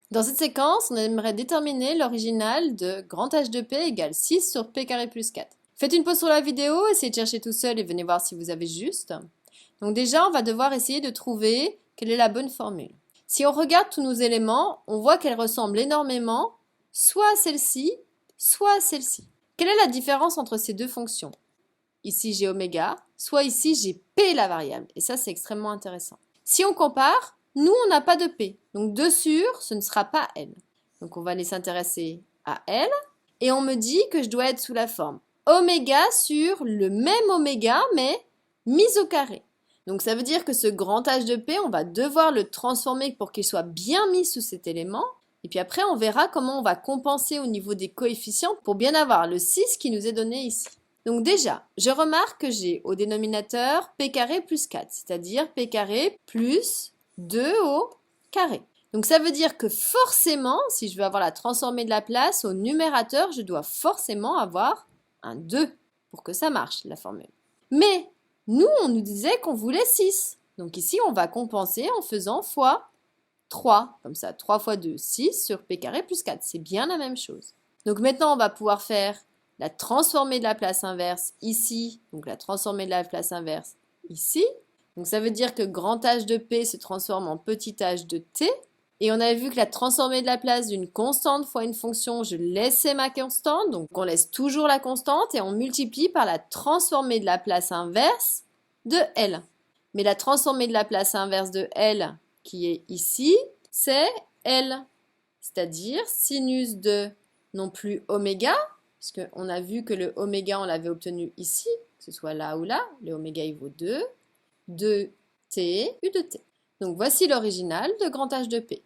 Dans cette séquence, on aimerait déterminer l'original de grand H de P égale 6 sur P carré plus 4. Faites une pause sur la vidéo, essayez de chercher tout seul et venez voir si vous avez juste. Donc déjà, on va devoir essayer de trouver quelle est la bonne formule. Si on regarde tous nos éléments, on voit qu'elles ressemblent énormément soit à celle-ci, soit à celle-ci. Quelle est la différence entre ces deux fonctions? Ici j'ai oméga, soit ici j'ai P la variable. Et ça, c'est extrêmement intéressant. Si on compare, nous, on n'a pas de P. Donc 2 sur, ce ne sera pas L. Donc on va aller s'intéresser à L. Et on me dit que je dois être sous la forme oméga sur le même oméga, mais mis au carré. Donc ça veut dire que ce grand H de P, on va devoir le transformer pour qu'il soit bien mis sous cet élément. Et puis après, on verra comment on va compenser au niveau des coefficients pour bien avoir le 6 qui nous est donné ici. Donc déjà, je remarque que j'ai au dénominateur P carré plus 4, c'est-à-dire P carré plus 2 au carré. Donc ça veut dire que forcément, si je veux avoir la transformée de la place, au numérateur, je dois forcément avoir un 2 pour que ça marche, la formule. Mais nous, on nous disait qu'on voulait 6. Donc ici, on va compenser en faisant fois 3. Comme ça, 3 fois 2, 6 sur P carré plus 4. C'est bien la même chose. Donc maintenant, on va pouvoir faire la transformée de la place inverse ici. Donc la transformée de la place inverse ici. Donc ça veut dire que grand H de P se transforme en petit h de T. Et on avait vu que la transformée de la place d'une constante fois une fonction, je laissais ma constante. Donc on laisse toujours la constante et on multiplie par la transformée de la place inverse de L. Mais la transformée de la place inverse de L, qui est ici, c'est L. C'est-à-dire sinus de non plus oméga, puisqu'on a vu que le oméga, on l'avait obtenu ici, que ce soit là ou là, le oméga il vaut 2, 2t, u de t. Donc voici l'original de grand H de P.